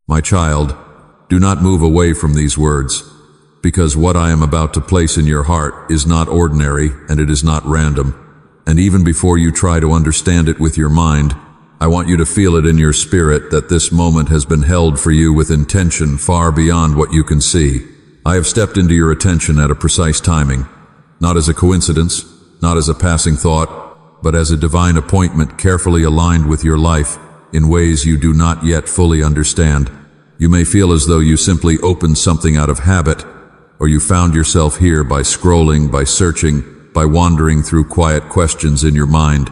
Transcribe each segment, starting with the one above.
My child, do not move away from these words, because what I am about to place in your heart is not ordinary and it is not random. And even before you try to understand it with your mind, I want you to feel it in your spirit that this moment has been held for you with intention far beyond what you can see. I have stepped into your attention at a precise timing, not as a coincidence, not as a passing thought, but as a divine appointment carefully aligned with your life in ways you do not yet fully understand. You may feel as though you simply opened something out of habit, or you found yourself here by scrolling, by searching, by wandering through quiet questions in your mind.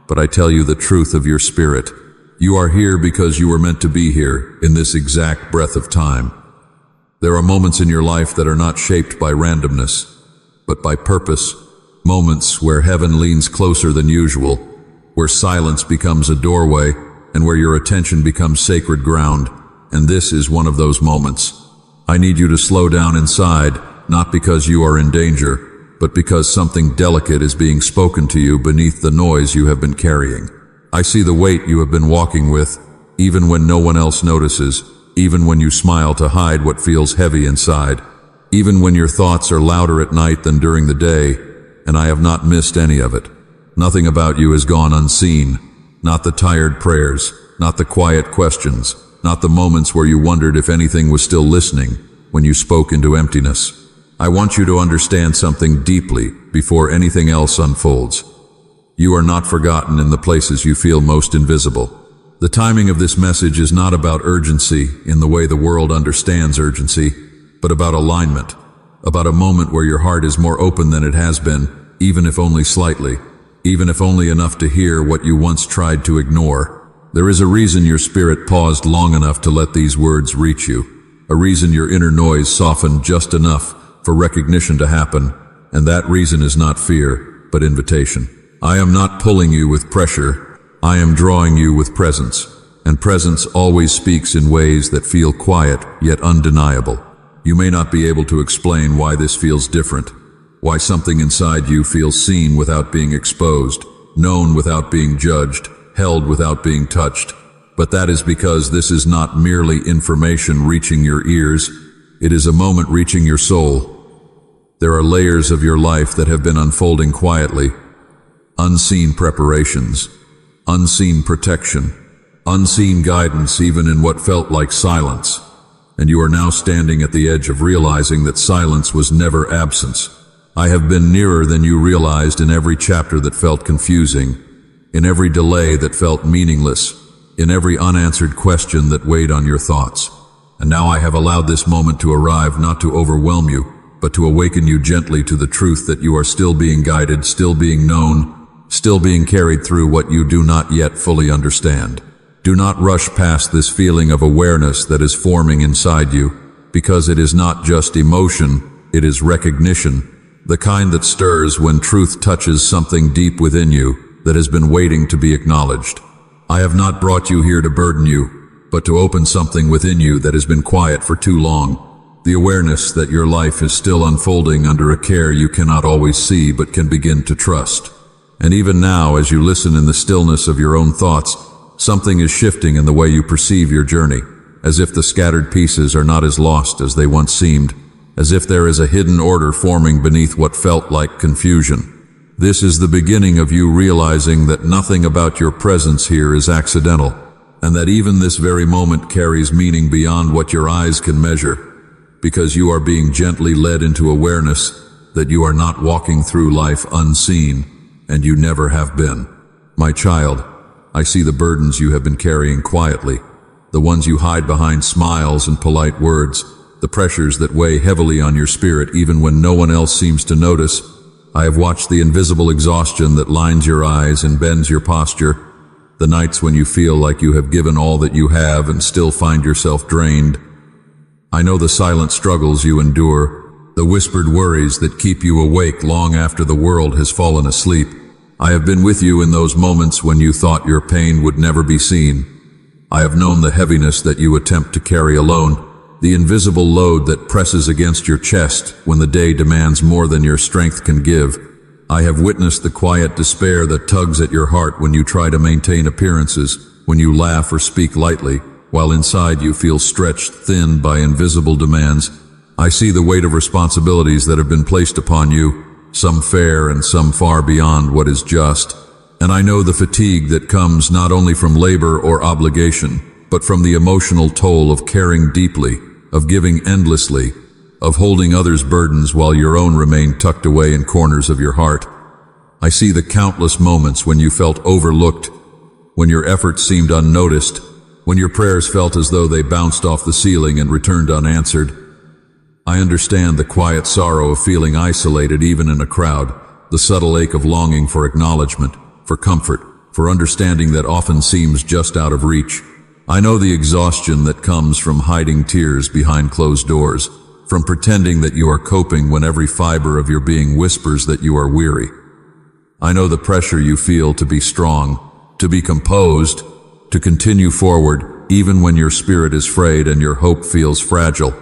But I tell you the truth of your spirit. You are here because you were meant to be here in this exact breath of time. There are moments in your life that are not shaped by randomness, but by purpose. Moments where heaven leans closer than usual, where silence becomes a doorway, and where your attention becomes sacred ground. And this is one of those moments. I need you to slow down inside, not because you are in danger, but because something delicate is being spoken to you beneath the noise you have been carrying. I see the weight you have been walking with, even when no one else notices, even when you smile to hide what feels heavy inside, even when your thoughts are louder at night than during the day, and I have not missed any of it. Nothing about you has gone unseen, not the tired prayers, not the quiet questions, not the moments where you wondered if anything was still listening when you spoke into emptiness. I want you to understand something deeply before anything else unfolds. You are not forgotten in the places you feel most invisible. The timing of this message is not about urgency in the way the world understands urgency, but about alignment, about a moment where your heart is more open than it has been, even if only slightly, even if only enough to hear what you once tried to ignore. There is a reason your spirit paused long enough to let these words reach you, a reason your inner noise softened just enough for recognition to happen, and that reason is not fear, but invitation. I am not pulling you with pressure, I am drawing you with presence, and presence always speaks in ways that feel quiet yet undeniable. You may not be able to explain why this feels different, why something inside you feels seen without being exposed, known without being judged, held without being touched, but that is because this is not merely information reaching your ears, it is a moment reaching your soul. There are layers of your life that have been unfolding quietly, unseen preparations, unseen protection, unseen guidance even in what felt like silence, and you are now standing at the edge of realizing that silence was never absence. I have been nearer than you realized in every chapter that felt confusing, in every delay that felt meaningless, in every unanswered question that weighed on your thoughts. And now I have allowed this moment to arrive not to overwhelm you, but to awaken you gently to the truth that you are still being guided, still being known, still being carried through what you do not yet fully understand. Do not rush past this feeling of awareness that is forming inside you, because it is not just emotion, it is recognition, the kind that stirs when truth touches something deep within you that has been waiting to be acknowledged. I have not brought you here to burden you, but to open something within you that has been quiet for too long, the awareness that your life is still unfolding under a care you cannot always see but can begin to trust. And even now, as you listen in the stillness of your own thoughts, something is shifting in the way you perceive your journey, as if the scattered pieces are not as lost as they once seemed, as if there is a hidden order forming beneath what felt like confusion. This is the beginning of you realizing that nothing about your presence here is accidental, and that even this very moment carries meaning beyond what your eyes can measure, because you are being gently led into awareness that you are not walking through life unseen, and you never have been. My child, I see the burdens you have been carrying quietly, the ones you hide behind smiles and polite words, the pressures that weigh heavily on your spirit even when no one else seems to notice. I have watched the invisible exhaustion that lines your eyes and bends your posture, the nights when you feel like you have given all that you have and still find yourself drained. I know the silent struggles you endure, the whispered worries that keep you awake long after the world has fallen asleep. I have been with you in those moments when you thought your pain would never be seen. I have known the heaviness that you attempt to carry alone, the invisible load that presses against your chest when the day demands more than your strength can give. I have witnessed the quiet despair that tugs at your heart when you try to maintain appearances, when you laugh or speak lightly, while inside you feel stretched thin by invisible demands. I see the weight of responsibilities that have been placed upon you, some fair and some far beyond what is just. And I know the fatigue that comes not only from labor or obligation, but from the emotional toll of caring deeply, of giving endlessly, of holding others' burdens while your own remain tucked away in corners of your heart. I see the countless moments when you felt overlooked, when your efforts seemed unnoticed, when your prayers felt as though they bounced off the ceiling and returned unanswered. I understand the quiet sorrow of feeling isolated even in a crowd, the subtle ache of longing for acknowledgement, for comfort, for understanding that often seems just out of reach. I know the exhaustion that comes from hiding tears behind closed doors, from pretending that you are coping when every fiber of your being whispers that you are weary. I know the pressure you feel to be strong, to be composed, to continue forward, even when your spirit is frayed and your hope feels fragile.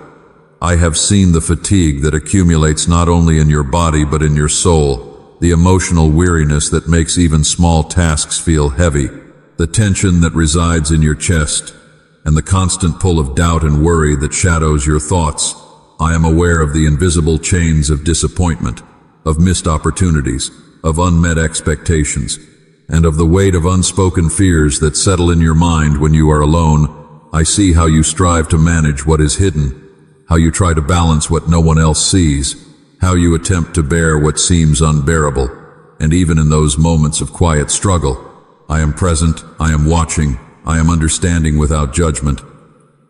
I have seen the fatigue that accumulates not only in your body but in your soul, the emotional weariness that makes even small tasks feel heavy, the tension that resides in your chest, and the constant pull of doubt and worry that shadows your thoughts. I am aware of the invisible chains of disappointment, of missed opportunities, of unmet expectations, and of the weight of unspoken fears that settle in your mind when you are alone. I see how you strive to manage what is hidden, how you try to balance what no one else sees, how you attempt to bear what seems unbearable, and even in those moments of quiet struggle, I am present, I am watching, I am understanding without judgment.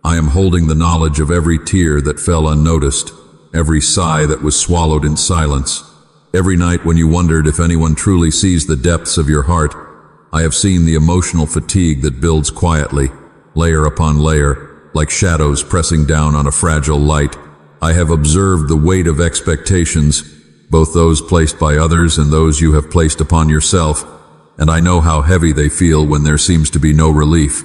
I am holding the knowledge of every tear that fell unnoticed, every sigh that was swallowed in silence. Every night when you wondered if anyone truly sees the depths of your heart, I have seen the emotional fatigue that builds quietly, layer upon layer, like shadows pressing down on a fragile light. I have observed the weight of expectations, both those placed by others and those you have placed upon yourself, and I know how heavy they feel when there seems to be no relief.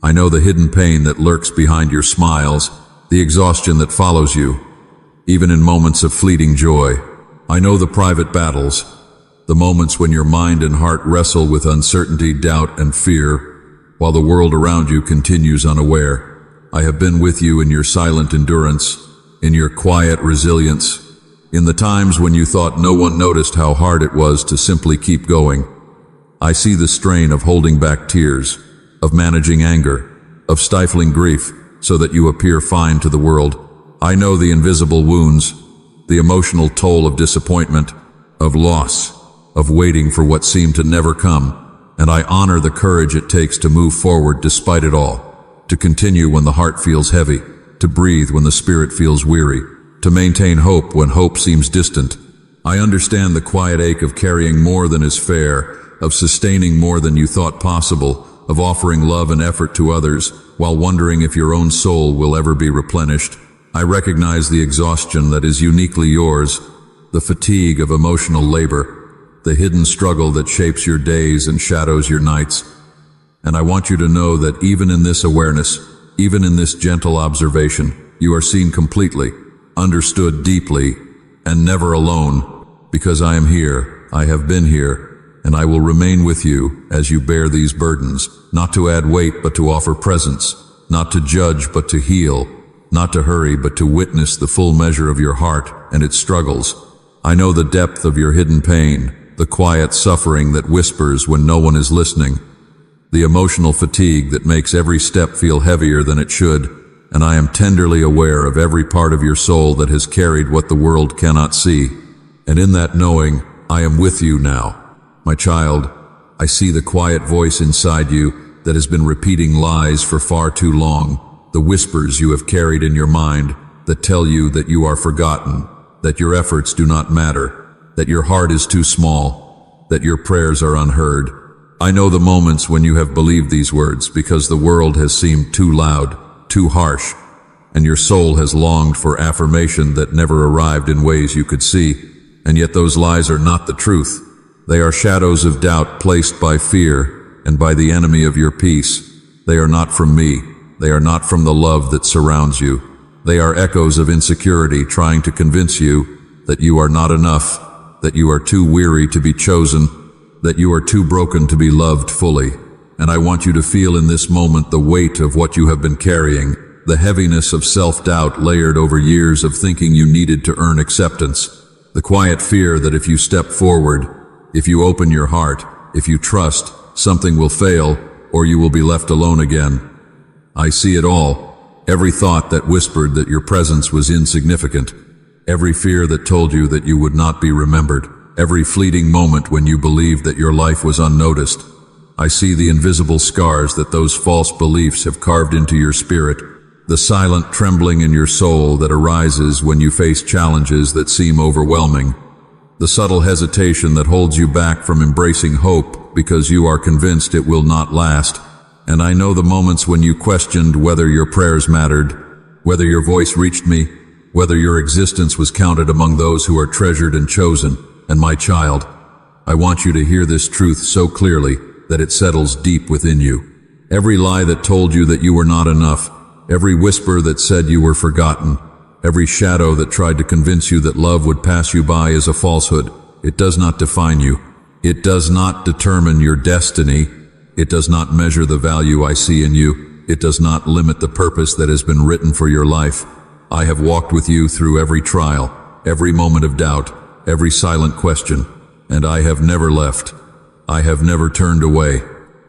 I know the hidden pain that lurks behind your smiles, the exhaustion that follows you, even in moments of fleeting joy. I know the private battles, the moments when your mind and heart wrestle with uncertainty, doubt, and fear, while the world around you continues unaware. I have been with you in your silent endurance, in your quiet resilience, in the times when you thought no one noticed how hard it was to simply keep going. I see the strain of holding back tears, of managing anger, of stifling grief, so that you appear fine to the world. I know the invisible wounds, the emotional toll of disappointment, of loss, of waiting for what seemed to never come, and I honor the courage it takes to move forward despite it all, to continue when the heart feels heavy, to breathe when the spirit feels weary, to maintain hope when hope seems distant. I understand the quiet ache of carrying more than is fair, of sustaining more than you thought possible, of offering love and effort to others, while wondering if your own soul will ever be replenished. I recognize the exhaustion that is uniquely yours, the fatigue of emotional labor, the hidden struggle that shapes your days and shadows your nights. And I want you to know that even in this awareness, even in this gentle observation, you are seen completely, understood deeply, and never alone, because I am here, I have been here, and I will remain with you as you bear these burdens, not to add weight but to offer presence, not to judge but to heal, not to hurry but to witness the full measure of your heart and its struggles. I know the depth of your hidden pain, the quiet suffering that whispers when no one is listening, the emotional fatigue that makes every step feel heavier than it should, and I am tenderly aware of every part of your soul that has carried what the world cannot see. And in that knowing, I am with you now. My child, I see the quiet voice inside you that has been repeating lies for far too long, the whispers you have carried in your mind that tell you that you are forgotten, that your efforts do not matter, that your heart is too small, that your prayers are unheard. I know the moments when you have believed these words because the world has seemed too loud, too harsh, and your soul has longed for affirmation that never arrived in ways you could see. And yet those lies are not the truth. They are shadows of doubt placed by fear and by the enemy of your peace. They are not from me. They are not from the love that surrounds you. They are echoes of insecurity trying to convince you that you are not enough, that you are too weary to be chosen, that you are too broken to be loved fully. and I want you to feel in this moment the weight of what you have been carrying, the heaviness of self-doubt layered over years of thinking you needed to earn acceptance, the quiet fear that if you step forward, if you open your heart, if you trust, something will fail or you will be left alone again. I see it all, every thought that whispered that your presence was insignificant, every fear that told you that you would not be remembered, every fleeting moment when you believed that your life was unnoticed. I see the invisible scars that those false beliefs have carved into your spirit, the silent trembling in your soul that arises when you face challenges that seem overwhelming, the subtle hesitation that holds you back from embracing hope because you are convinced it will not last. And I know the moments when you questioned whether your prayers mattered, whether your voice reached me, whether your existence was counted among those who are treasured and chosen. And my child, I want you to hear this truth so clearly that it settles deep within you. Every lie that told you that you were not enough, every whisper that said you were forgotten, every shadow that tried to convince you that love would pass you by is a falsehood. It does not define you. It does not determine your destiny. It does not measure the value I see in you. It does not limit the purpose that has been written for your life. I have walked with you through every trial, every moment of doubt, every silent question, and I have never left. I have never turned away.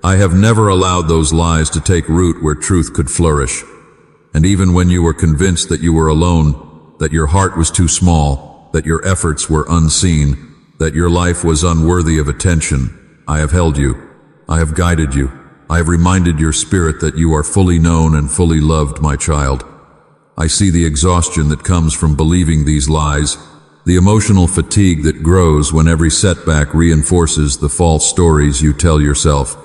I have never allowed those lies to take root where truth could flourish. And even when you were convinced that you were alone, that your heart was too small, that your efforts were unseen, that your life was unworthy of attention, I have held you. I have guided you. I have reminded your spirit that you are fully known and fully loved, my child. I see the exhaustion that comes from believing these lies, the emotional fatigue that grows when every setback reinforces the false stories you tell yourself.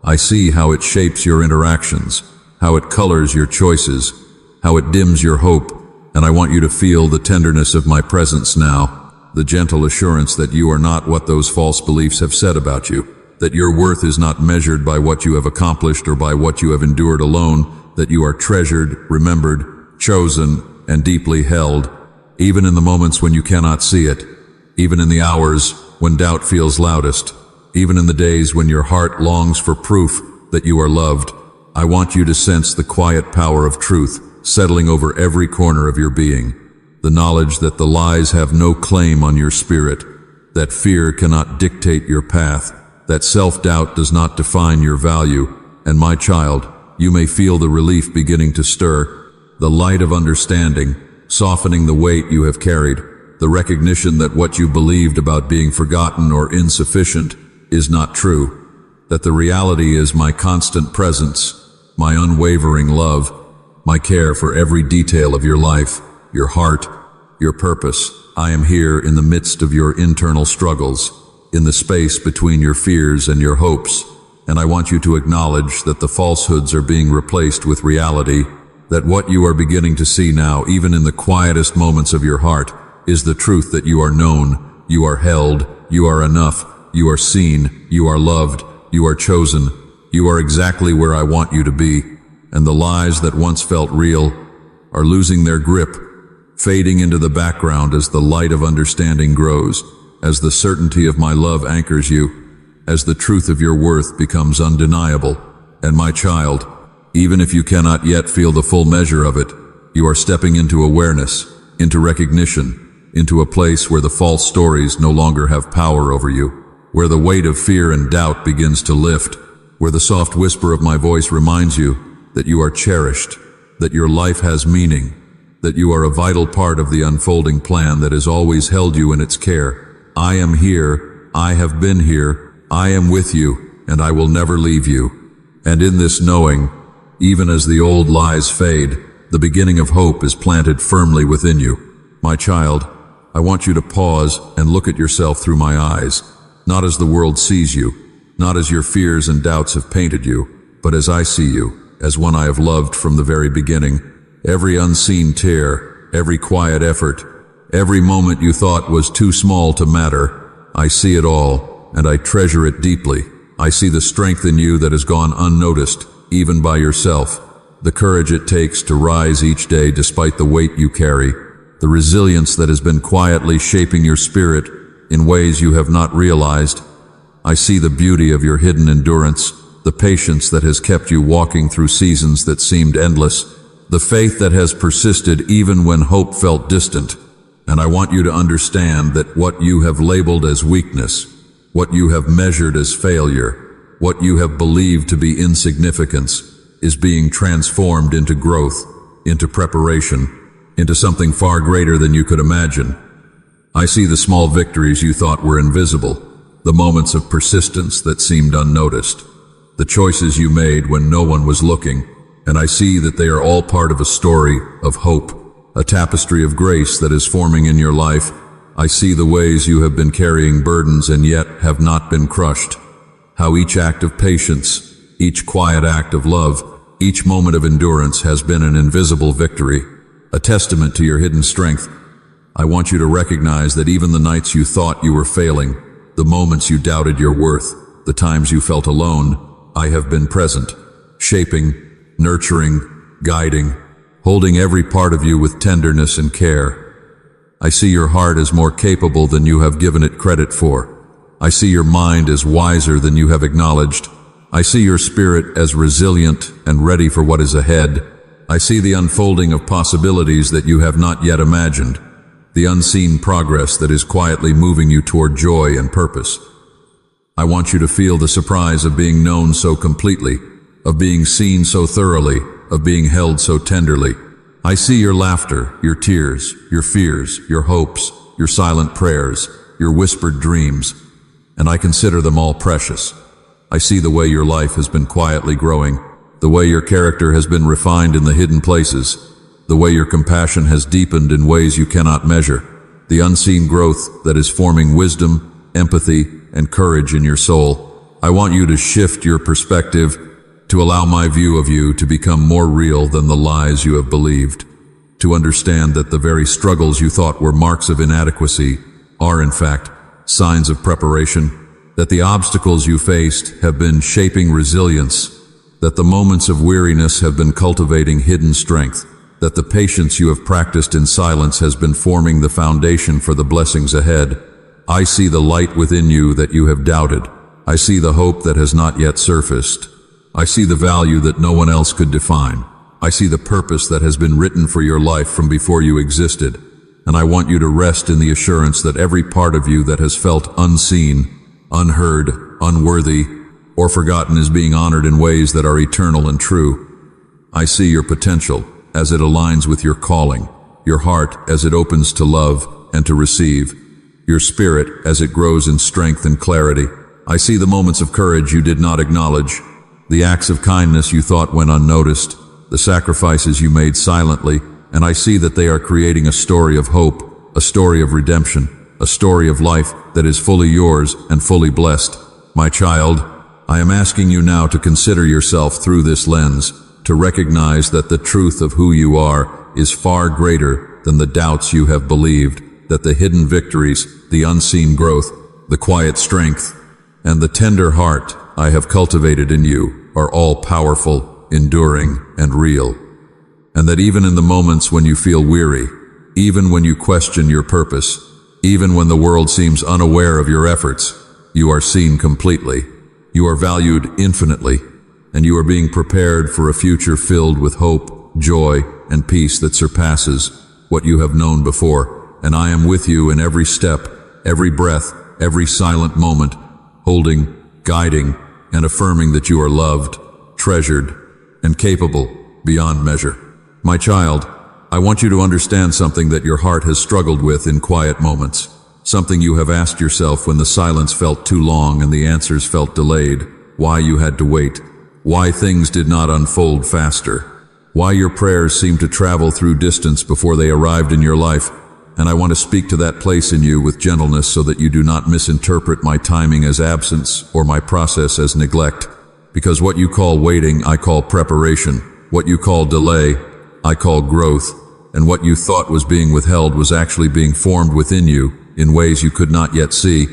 I see how it shapes your interactions, how it colors your choices, how it dims your hope, and I want you to feel the tenderness of my presence now, the gentle assurance that you are not what those false beliefs have said about you, that your worth is not measured by what you have accomplished or by what you have endured alone, that you are treasured, remembered, chosen, and deeply held, even in the moments when you cannot see it, even in the hours when doubt feels loudest, even in the days when your heart longs for proof that you are loved. I want you to sense the quiet power of truth settling over every corner of your being, the knowledge that the lies have no claim on your spirit, that fear cannot dictate your path, that self-doubt does not define your value. And my child, you may feel the relief beginning to stir, the light of understanding, softening the weight you have carried, the recognition that what you believed about being forgotten or insufficient is not true, that the reality is my constant presence, my unwavering love, my care for every detail of your life, your heart, your purpose. I am here in the midst of your internal struggles, in the space between your fears and your hopes, and I want you to acknowledge that the falsehoods are being replaced with reality, that what you are beginning to see now, even in the quietest moments of your heart, is the truth that you are known, you are held, you are enough, you are seen, you are loved, you are chosen, you are exactly where I want you to be, and the lies that once felt real are losing their grip, fading into the background as the light of understanding grows, as the certainty of my love anchors you, as the truth of your worth becomes undeniable. And my child, even if you cannot yet feel the full measure of it, you are stepping into awareness, into recognition, into a place where the false stories no longer have power over you, where the weight of fear and doubt begins to lift, where the soft whisper of my voice reminds you that you are cherished, that your life has meaning, that you are a vital part of the unfolding plan that has always held you in its care. I am here, I have been here, I am with you, and I will never leave you. And in this knowing, even as the old lies fade, the beginning of hope is planted firmly within you. My child, I want you to pause and look at yourself through my eyes, not as the world sees you, not as your fears and doubts have painted you, but as I see you, as one I have loved from the very beginning. Every unseen tear, every quiet effort, every moment you thought was too small to matter, I see it all, and I treasure it deeply. I see the strength in you that has gone unnoticed, even by yourself, the courage it takes to rise each day despite the weight you carry, the resilience that has been quietly shaping your spirit in ways you have not realized. I see the beauty of your hidden endurance, the patience that has kept you walking through seasons that seemed endless, the faith that has persisted even when hope felt distant. And I want you to understand that what you have labeled as weakness, what you have measured as failure, what you have believed to be insignificance, is being transformed into growth, into preparation, into something far greater than you could imagine. I see the small victories you thought were invisible, the moments of persistence that seemed unnoticed, the choices you made when no one was looking, and I see that they are all part of a story of hope, a tapestry of grace that is forming in your life. I see the ways you have been carrying burdens and yet have not been crushed, how each act of patience, each quiet act of love, each moment of endurance has been an invisible victory, a testament to your hidden strength. I want you to recognize that even the nights you thought you were failing, the moments you doubted your worth, the times you felt alone, I have been present, shaping, nurturing, guiding, holding every part of you with tenderness and care. I see your heart as more capable than you have given it credit for. I see your mind as wiser than you have acknowledged. I see your spirit as resilient and ready for what is ahead. I see the unfolding of possibilities that you have not yet imagined, the unseen progress that is quietly moving you toward joy and purpose. I want you to feel the surprise of being known so completely, of being seen so thoroughly, of being held so tenderly. I see your laughter, your tears, your fears, your hopes, your silent prayers, your whispered dreams, and I consider them all precious. I see the way your life has been quietly growing, the way your character has been refined in the hidden places, the way your compassion has deepened in ways you cannot measure, the unseen growth that is forming wisdom, empathy, and courage in your soul. I want you to shift your perspective, to allow my view of you to become more real than the lies you have believed, to understand that the very struggles you thought were marks of inadequacy are in fact signs of preparation, that the obstacles you faced have been shaping resilience, that the moments of weariness have been cultivating hidden strength, that the patience you have practiced in silence has been forming the foundation for the blessings ahead. I see the light within you that you have doubted. I see the hope that has not yet surfaced. I see the value that no one else could define. I see the purpose that has been written for your life from before you existed. And I want you to rest in the assurance that every part of you that has felt unseen, unheard, unworthy, or forgotten is being honored in ways that are eternal and true. I see your potential as it aligns with your calling, your heart as it opens to love and to receive, your spirit as it grows in strength and clarity. I see the moments of courage you did not acknowledge, the acts of kindness you thought went unnoticed, the sacrifices you made silently, and I see that they are creating a story of hope, a story of redemption, a story of life that is fully yours and fully blessed. My child, I am asking you now to consider yourself through this lens, to recognize that the truth of who you are is far greater than the doubts you have believed, that the hidden victories, the unseen growth, the quiet strength, and the tender heart I have cultivated in you are all powerful, enduring, and real. And that even in the moments when you feel weary, even when you question your purpose, even when the world seems unaware of your efforts, you are seen completely. You are valued infinitely, and you are being prepared for a future filled with hope, joy, and peace that surpasses what you have known before. And I am with you in every step, every breath, every silent moment, holding, guiding, and affirming that you are loved, treasured, and capable beyond measure. My child, I want you to understand something that your heart has struggled with in quiet moments, something you have asked yourself when the silence felt too long and the answers felt delayed, why you had to wait, why things did not unfold faster, why your prayers seemed to travel through distance before they arrived in your life. And I want to speak to that place in you with gentleness so that you do not misinterpret my timing as absence or my process as neglect. Because what you call waiting, I call preparation. What you call delay, I call growth. And what you thought was being withheld was actually being formed within you in ways you could not yet see.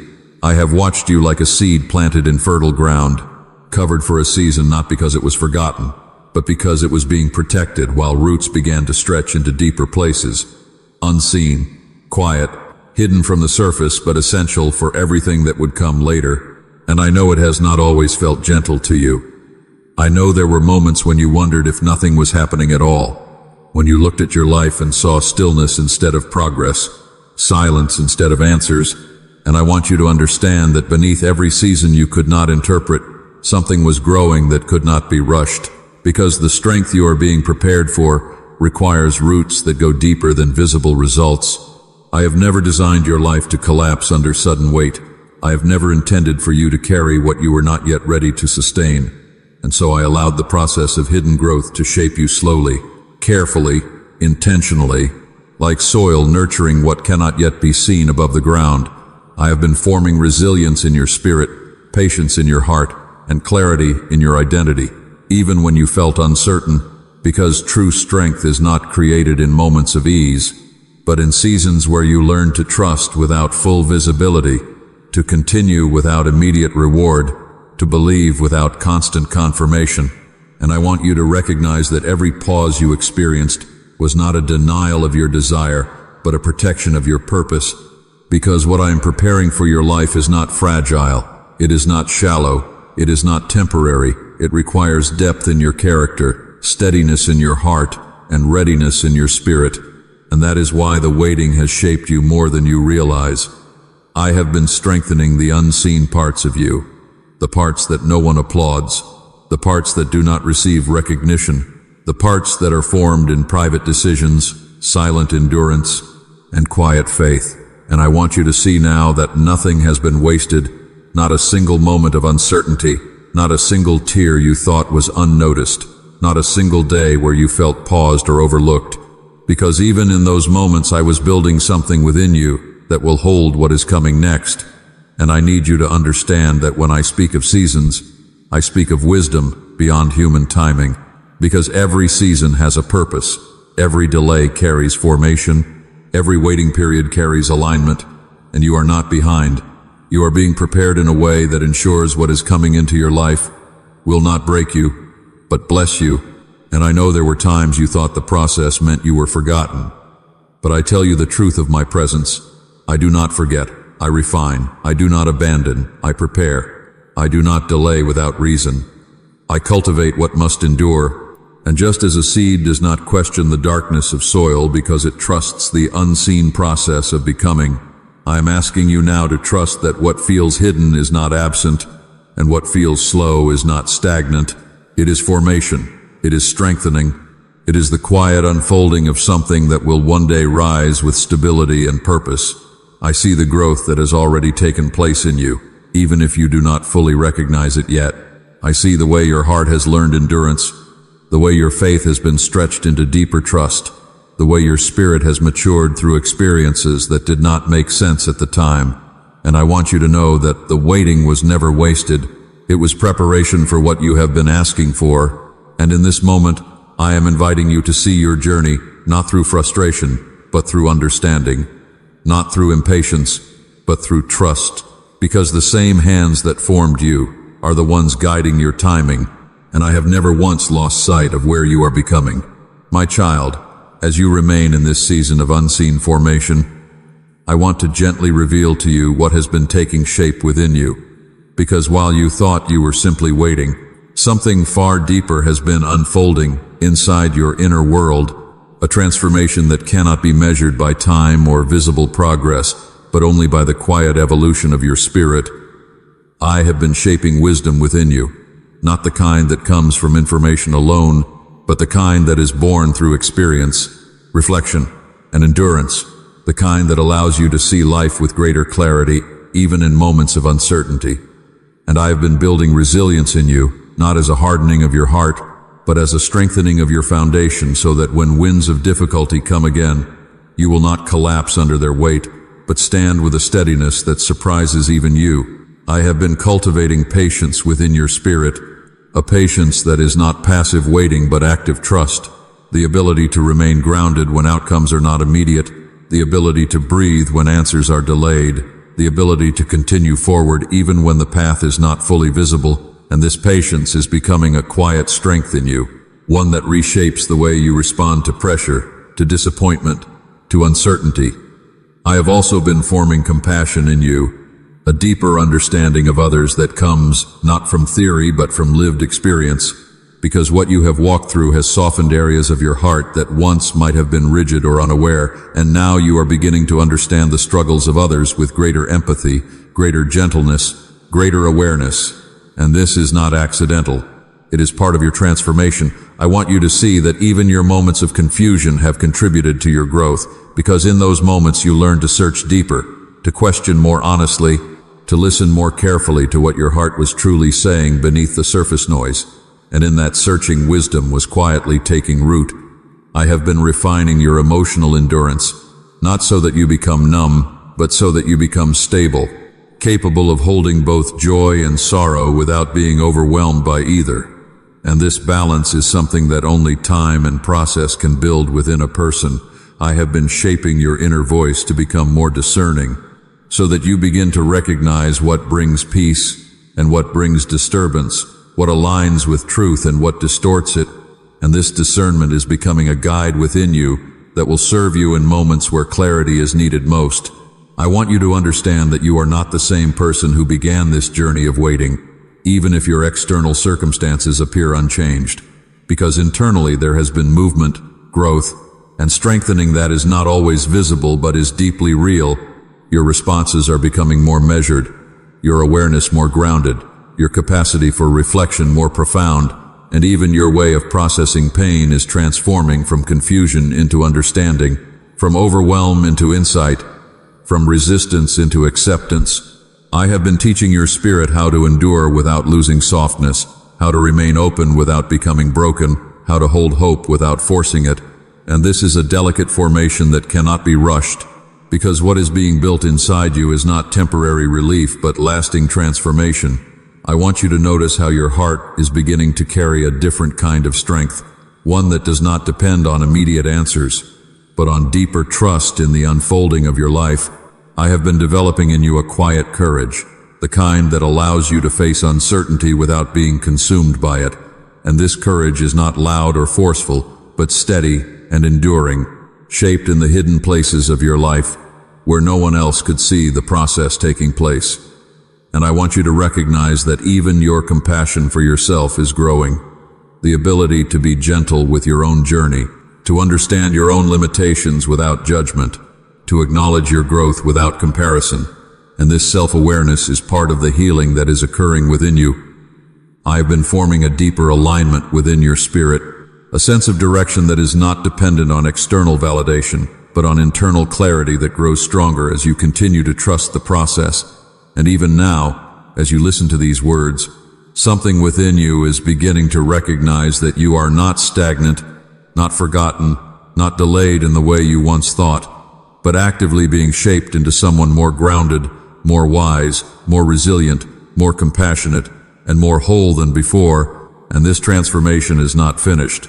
I have watched you like a seed planted in fertile ground, covered for a season not because it was forgotten, but because it was being protected while roots began to stretch into deeper places. Unseen, quiet, hidden from the surface, but essential for everything that would come later. And I know it has not always felt gentle to you. I know there were moments when you wondered if nothing was happening at all, when you looked at your life and saw stillness instead of progress, silence instead of answers, and I want you to understand that beneath every season you could not interpret, something was growing that could not be rushed, because the strength you are being prepared for requires roots that go deeper than visible results. I have never designed your life to collapse under sudden weight. I have never intended for you to carry what you were not yet ready to sustain. And so I allowed the process of hidden growth to shape you slowly, carefully, intentionally, like soil nurturing what cannot yet be seen above the ground. I have been forming resilience in your spirit, patience in your heart, and clarity in your identity, even when you felt uncertain, because true strength is not created in moments of ease, but in seasons where you learn to trust without full visibility, to continue without immediate reward, to believe without constant confirmation. And I want you to recognize that every pause you experienced was not a denial of your desire, but a protection of your purpose, because what I am preparing for your life is not fragile, it is not shallow, it is not temporary. It requires depth in your character, steadiness in your heart, and readiness in your spirit. And that is why the waiting has shaped you more than you realize. I have been strengthening the unseen parts of you, the parts that no one applauds, the parts that do not receive recognition, the parts that are formed in private decisions, silent endurance, and quiet faith. And I want you to see now that nothing has been wasted, not a single moment of uncertainty, not a single tear you thought was unnoticed, not a single day where you felt paused or overlooked, because even in those moments I was building something within you that will hold what is coming next. And I need you to understand that when I speak of seasons, I speak of wisdom beyond human timing, because every season has a purpose, every delay carries formation, every waiting period carries alignment, and you are not behind. You are being prepared in a way that ensures what is coming into your life will not break you, but bless you. And I know there were times you thought the process meant you were forgotten. But I tell you the truth of my presence. I do not forget. I refine. I do not abandon. I prepare. I do not delay without reason. I cultivate what must endure. And just as a seed does not question the darkness of soil because it trusts the unseen process of becoming, I am asking you now to trust that what feels hidden is not absent, and what feels slow is not stagnant. It is formation. It is strengthening. It is the quiet unfolding of something that will one day rise with stability and purpose. I see the growth that has already taken place in you, even if you do not fully recognize it yet. I see the way your heart has learned endurance, the way your faith has been stretched into deeper trust, the way your spirit has matured through experiences that did not make sense at the time. And I want you to know that the waiting was never wasted. It was preparation for what you have been asking for. And in this moment, I am inviting you to see your journey, not through frustration, but through understanding, not through impatience, but through trust, because the same hands that formed you are the ones guiding your timing, and I have never once lost sight of where you are becoming. My child, as you remain in this season of unseen formation, I want to gently reveal to you what has been taking shape within you, because while you thought you were simply waiting, something far deeper has been unfolding inside your inner world, a transformation that cannot be measured by time or visible progress, but only by the quiet evolution of your spirit. I have been shaping wisdom within you, not the kind that comes from information alone, but the kind that is born through experience, reflection, and endurance, the kind that allows you to see life with greater clarity, even in moments of uncertainty. And I have been building resilience in you, not as a hardening of your heart, but as a strengthening of your foundation, so that when winds of difficulty come again, you will not collapse under their weight, but stand with a steadiness that surprises even you. I have been cultivating patience within your spirit, a patience that is not passive waiting but active trust, the ability to remain grounded when outcomes are not immediate, the ability to breathe when answers are delayed, the ability to continue forward even when the path is not fully visible. And this patience is becoming a quiet strength in you, one that reshapes the way you respond to pressure, to disappointment, to uncertainty. I have also been forming compassion in you, a deeper understanding of others that comes not from theory but from lived experience. because what you have walked through has softened areas of your heart that once might have been rigid or unaware, and now you are beginning to understand the struggles of others with greater empathy, greater gentleness, greater awareness. And this is not accidental. It is part of your transformation. I want you to see that even your moments of confusion have contributed to your growth, because in those moments you learn to search deeper, to question more honestly, to listen more carefully to what your heart was truly saying beneath the surface noise. And in that searching, wisdom was quietly taking root. I have been refining your emotional endurance, not so that you become numb, but so that you become stable, capable of holding both joy and sorrow without being overwhelmed by either. And this balance is something that only time and process can build within a person. I have been shaping your inner voice to become more discerning, so that you begin to recognize what brings peace and what brings disturbance, what aligns with truth and what distorts it. And this discernment is becoming a guide within you that will serve you in moments where clarity is needed most. I want you to understand that you are not the same person who began this journey of waiting, even if your external circumstances appear unchanged, because internally there has been movement, growth, and strengthening that is not always visible but is deeply real. Your responses are becoming more measured, your awareness more grounded, your capacity for reflection more profound, and even your way of processing pain is transforming from confusion into understanding, from overwhelm into insight, from resistance into acceptance. I have been teaching your spirit how to endure without losing softness, how to remain open without becoming broken, how to hold hope without forcing it. And this is a delicate formation that cannot be rushed, because what is being built inside you is not temporary relief but lasting transformation. I want you to notice how your heart is beginning to carry a different kind of strength, one that does not depend on immediate answers, but on deeper trust in the unfolding of your life. I have been developing in you a quiet courage, the kind that allows you to face uncertainty without being consumed by it. And this courage is not loud or forceful, but steady and enduring, shaped in the hidden places of your life, where no one else could see the process taking place. And I want you to recognize that even your compassion for yourself is growing. The ability to be gentle with your own journey, to understand your own limitations without judgment, to acknowledge your growth without comparison. And this self-awareness is part of the healing that is occurring within you. I have been forming a deeper alignment within your spirit, a sense of direction that is not dependent on external validation, but on internal clarity that grows stronger as you continue to trust the process. And even now, as you listen to these words, something within you is beginning to recognize that you are not stagnant, not forgotten, not delayed in the way you once thought, but actively being shaped into someone more grounded, more wise, more resilient, more compassionate, and more whole than before. And this transformation is not finished.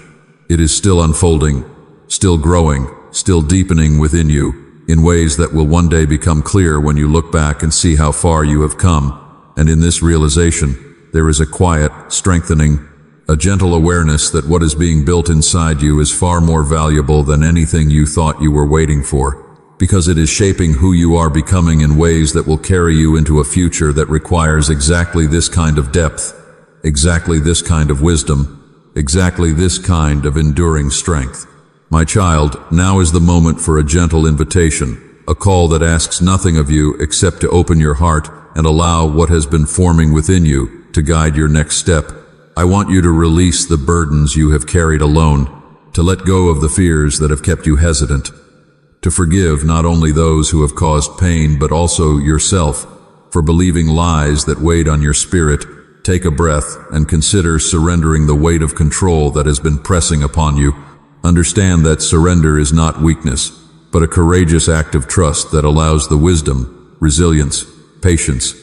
It is still unfolding, still growing, still deepening within you, in ways that will one day become clear when you look back and see how far you have come. And in this realization, there is a quiet, strengthening, a gentle awareness that what is being built inside you is far more valuable than anything you thought you were waiting for, because it is shaping who you are becoming in ways that will carry you into a future that requires exactly this kind of depth, exactly this kind of wisdom, exactly this kind of enduring strength. My child, now is the moment for a gentle invitation, a call that asks nothing of you except to open your heart and allow what has been forming within you to guide your next step. I want you to release the burdens you have carried alone, to let go of the fears that have kept you hesitant, to forgive not only those who have caused pain but also yourself for believing lies that weighed on your spirit. Take a breath and consider surrendering the weight of control that has been pressing upon you. Understand that surrender is not weakness, but a courageous act of trust that allows the wisdom, resilience, patience,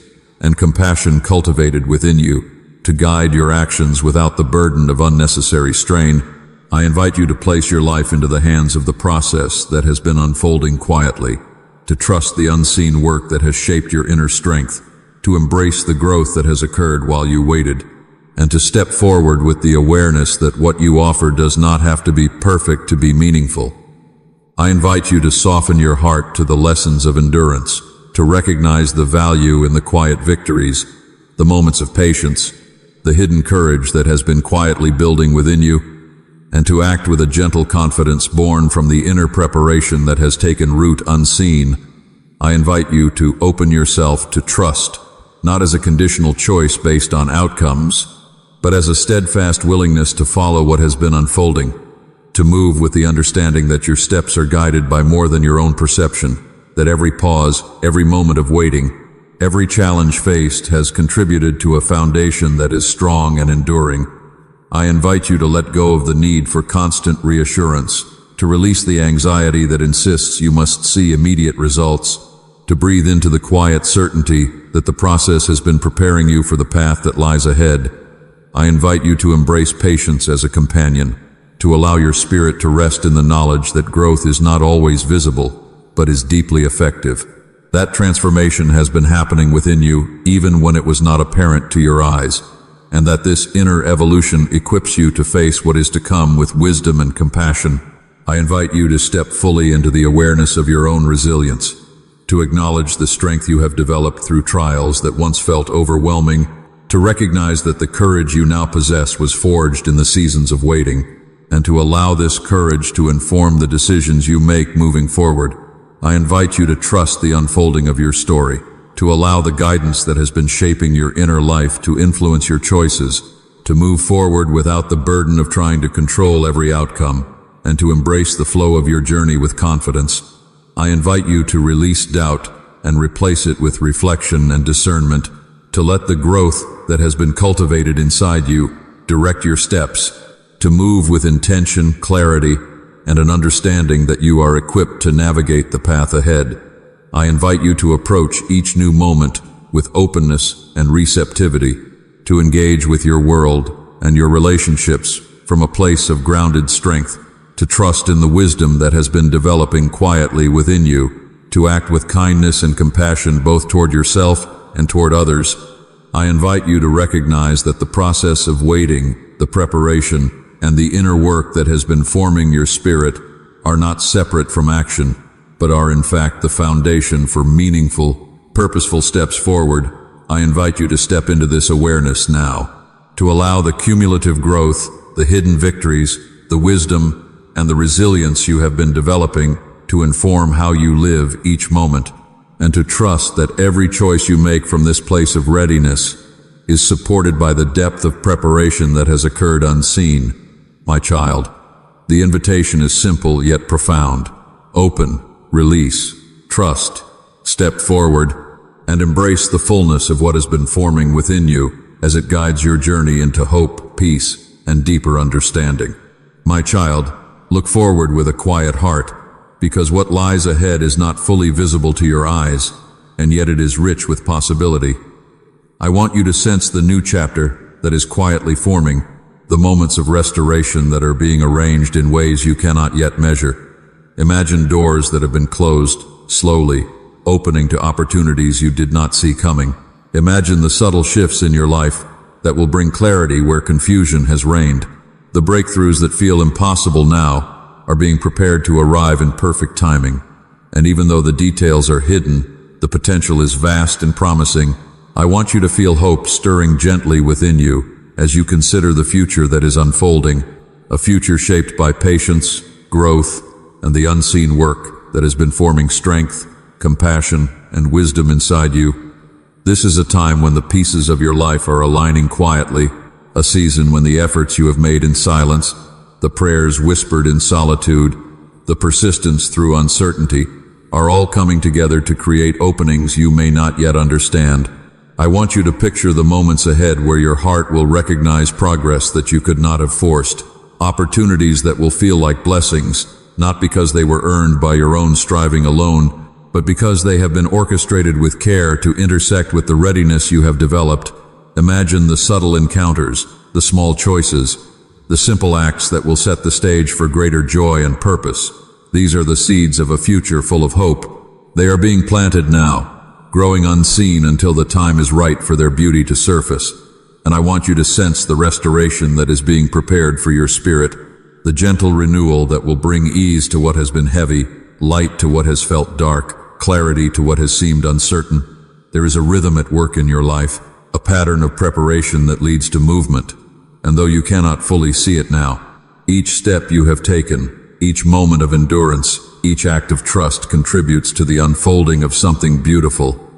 and compassion cultivated within you to guide your actions without the burden of unnecessary strain. I invite you to place your life into the hands of the process that has been unfolding quietly, to trust the unseen work that has shaped your inner strength, to embrace the growth that has occurred while you waited, and to step forward with the awareness that what you offer does not have to be perfect to be meaningful. I invite you to soften your heart to the lessons of endurance, to recognize the value in the quiet victories, the moments of patience, the hidden courage that has been quietly building within you, and to act with a gentle confidence born from the inner preparation that has taken root unseen. I invite you to open yourself to trust, not as a conditional choice based on outcomes, but as a steadfast willingness to follow what has been unfolding, to move with the understanding that your steps are guided by more than your own perception, that every pause, every moment of waiting, every challenge faced has contributed to a foundation that is strong and enduring. I invite you to let go of the need for constant reassurance, to release the anxiety that insists you must see immediate results, to breathe into the quiet certainty that the process has been preparing you for the path that lies ahead. I invite you to embrace patience as a companion, to allow your spirit to rest in the knowledge that growth is not always visible, but is deeply effective. That transformation has been happening within you even when it was not apparent to your eyes, and that this inner evolution equips you to face what is to come with wisdom and compassion. I invite you to step fully into the awareness of your own resilience, to acknowledge the strength you have developed through trials that once felt overwhelming, to recognize that the courage you now possess was forged in the seasons of waiting, and to allow this courage to inform the decisions you make moving forward. I invite you to trust the unfolding of your story, to allow the guidance that has been shaping your inner life to influence your choices, to move forward without the burden of trying to control every outcome, and to embrace the flow of your journey with confidence. I invite you to release doubt and replace it with reflection and discernment, to let the growth that has been cultivated inside you direct your steps, to move with intention, clarity, and an understanding that you are equipped to navigate the path ahead. I invite you to approach each new moment with openness and receptivity, to engage with your world and your relationships from a place of grounded strength, to trust in the wisdom that has been developing quietly within you, to act with kindness and compassion both toward yourself and toward others. I invite you to recognize that the process of waiting, the preparation, and the inner work that has been forming your spirit are not separate from action, but are in fact the foundation for meaningful, purposeful steps forward. I invite you to step into this awareness now, to allow the cumulative growth, the hidden victories, the wisdom, and the resilience you have been developing to inform how you live each moment, and to trust that every choice you make from this place of readiness is supported by the depth of preparation that has occurred unseen. My child, the invitation is simple yet profound. Open, release, trust, step forward, and embrace the fullness of what has been forming within you as it guides your journey into hope, peace, and deeper understanding. My child, look forward with a quiet heart, because what lies ahead is not fully visible to your eyes, and yet it is rich with possibility. I want you to sense the new chapter that is quietly forming, the moments of restoration that are being arranged in ways you cannot yet measure. Imagine doors that have been closed, slowly, opening to opportunities you did not see coming. Imagine the subtle shifts in your life that will bring clarity where confusion has reigned. The breakthroughs that feel impossible now are being prepared to arrive in perfect timing. And even though the details are hidden, the potential is vast and promising. I want you to feel hope stirring gently within you as you consider the future that is unfolding, a future shaped by patience, growth, and the unseen work that has been forming strength, compassion, and wisdom inside you. This is a time when the pieces of your life are aligning quietly, a season when the efforts you have made in silence, the prayers whispered in solitude, the persistence through uncertainty, are all coming together to create openings you may not yet understand. I want you to picture the moments ahead where your heart will recognize progress that you could not have forced, opportunities that will feel like blessings, not because they were earned by your own striving alone, but because they have been orchestrated with care to intersect with the readiness you have developed. Imagine the subtle encounters, the small choices, the simple acts that will set the stage for greater joy and purpose. These are the seeds of a future full of hope. They are being planted now, growing unseen until the time is right for their beauty to surface. And I want you to sense the restoration that is being prepared for your spirit, the gentle renewal that will bring ease to what has been heavy, light to what has felt dark, clarity to what has seemed uncertain. There is a rhythm at work in your life, a pattern of preparation that leads to movement. And though you cannot fully see it now, each step you have taken, each moment of endurance, each act of trust contributes to the unfolding of something beautiful.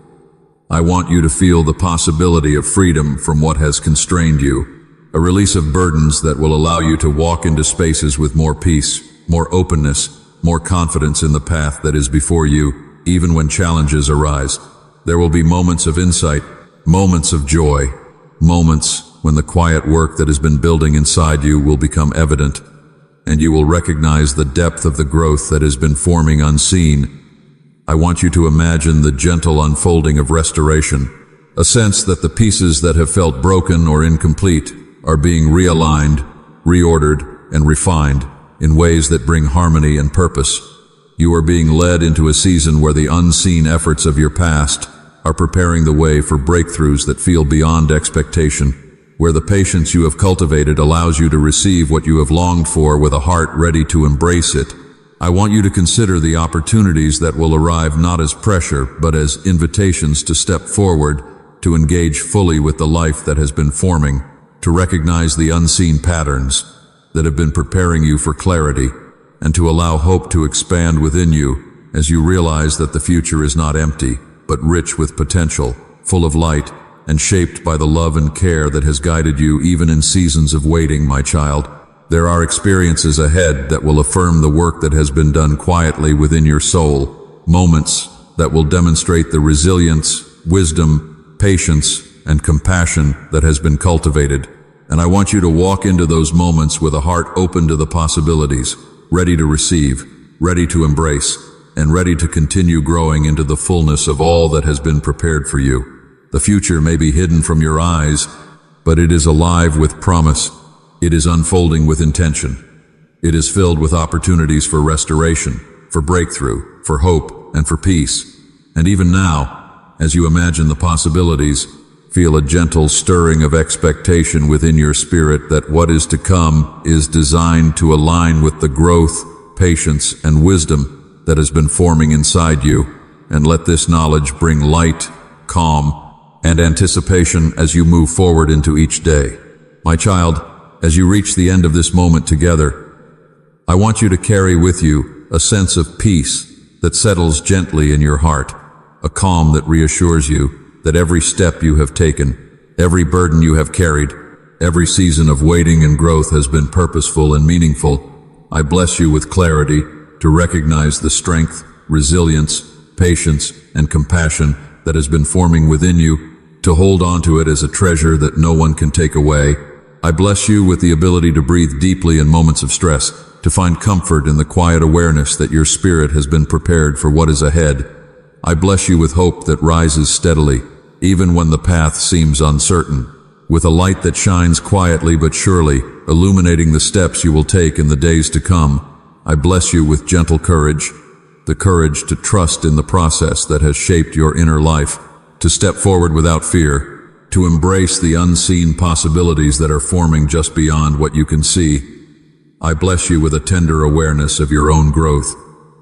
I want you to feel the possibility of freedom from what has constrained you, a release of burdens that will allow you to walk into spaces with more peace, more openness, more confidence in the path that is before you, even when challenges arise. There will be moments of insight, moments of joy, moments when the quiet work that has been building inside you will become evident, and you will recognize the depth of the growth that has been forming unseen. I want you to imagine the gentle unfolding of restoration, a sense that the pieces that have felt broken or incomplete are being realigned, reordered, and refined in ways that bring harmony and purpose. You are being led into a season where the unseen efforts of your past are preparing the way for breakthroughs that feel beyond expectation, where the patience you have cultivated allows you to receive what you have longed for with a heart ready to embrace it. I want you to consider the opportunities that will arrive not as pressure, but as invitations to step forward, to engage fully with the life that has been forming, to recognize the unseen patterns that have been preparing you for clarity, and to allow hope to expand within you as you realize that the future is not empty, but rich with potential, full of light, and shaped by the love and care that has guided you even in seasons of waiting, my child. There are experiences ahead that will affirm the work that has been done quietly within your soul, moments that will demonstrate the resilience, wisdom, patience, and compassion that has been cultivated. And I want you to walk into those moments with a heart open to the possibilities, ready to receive, ready to embrace, and ready to continue growing into the fullness of all that has been prepared for you. The future may be hidden from your eyes, but it is alive with promise. It is unfolding with intention. It is filled with opportunities for restoration, for breakthrough, for hope, and for peace. And even now, as you imagine the possibilities, feel a gentle stirring of expectation within your spirit that what is to come is designed to align with the growth, patience, and wisdom that has been forming inside you. And let this knowledge bring light, calm, and anticipation as you move forward into each day. My child, as you reach the end of this moment together, I want you to carry with you a sense of peace that settles gently in your heart, a calm that reassures you that every step you have taken, every burden you have carried, every season of waiting and growth has been purposeful and meaningful. I bless you with clarity to recognize the strength, resilience, patience, and compassion that has been forming within you, to hold on to it as a treasure that no one can take away. I bless you with the ability to breathe deeply in moments of stress, to find comfort in the quiet awareness that your spirit has been prepared for what is ahead. I bless you with hope that rises steadily, even when the path seems uncertain, with a light that shines quietly but surely, illuminating the steps you will take in the days to come. I bless you with gentle courage, the courage to trust in the process that has shaped your inner life, to step forward without fear, to embrace the unseen possibilities that are forming just beyond what you can see. I bless you with a tender awareness of your own growth,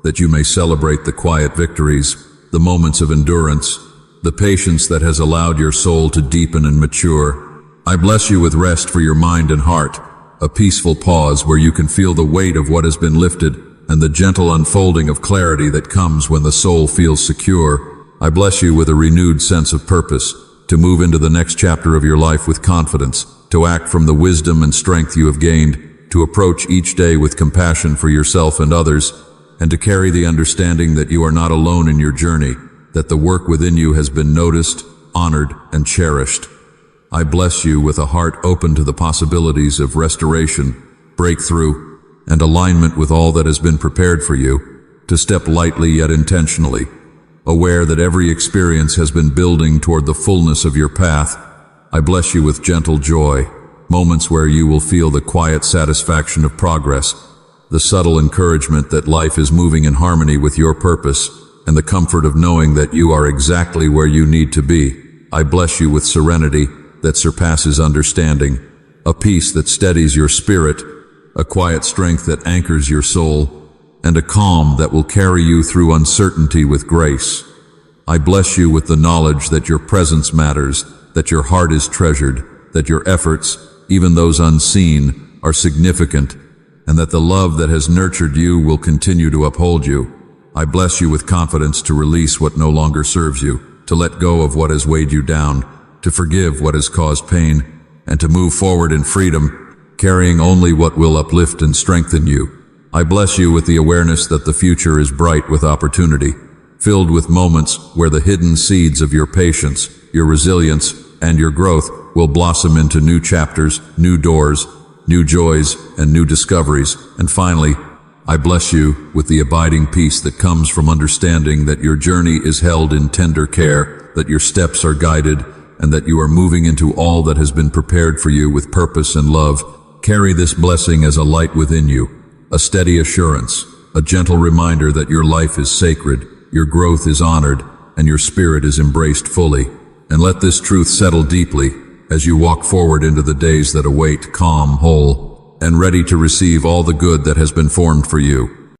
that you may celebrate the quiet victories, the moments of endurance, the patience that has allowed your soul to deepen and mature. I bless you with rest for your mind and heart, a peaceful pause where you can feel the weight of what has been lifted and the gentle unfolding of clarity that comes when the soul feels secure. I bless you with a renewed sense of purpose, to move into the next chapter of your life with confidence, to act from the wisdom and strength you have gained, to approach each day with compassion for yourself and others, and to carry the understanding that you are not alone in your journey, that the work within you has been noticed, honored, and cherished. I bless you with a heart open to the possibilities of restoration, breakthrough, and alignment with all that has been prepared for you, to step lightly yet intentionally, aware that every experience has been building toward the fullness of your path. I bless you with gentle joy, moments where you will feel the quiet satisfaction of progress, the subtle encouragement that life is moving in harmony with your purpose, and the comfort of knowing that you are exactly where you need to be. I bless you with serenity that surpasses understanding, a peace that steadies your spirit, a quiet strength that anchors your soul, and a calm that will carry you through uncertainty with grace. I bless you with the knowledge that your presence matters, that your heart is treasured, that your efforts, even those unseen, are significant, and that the love that has nurtured you will continue to uphold you. I bless you with confidence to release what no longer serves you, to let go of what has weighed you down, to forgive what has caused pain, and to move forward in freedom, carrying only what will uplift and strengthen you. I bless you with the awareness that the future is bright with opportunity, filled with moments where the hidden seeds of your patience, your resilience, and your growth will blossom into new chapters, new doors, new joys, and new discoveries. And finally, I bless you with the abiding peace that comes from understanding that your journey is held in tender care, that your steps are guided, and that you are moving into all that has been prepared for you with purpose and love. Carry this blessing as a light within you, a steady assurance, a gentle reminder that your life is sacred, your growth is honored, and your spirit is embraced fully. And let this truth settle deeply as you walk forward into the days that await, calm, whole, and ready to receive all the good that has been formed for you.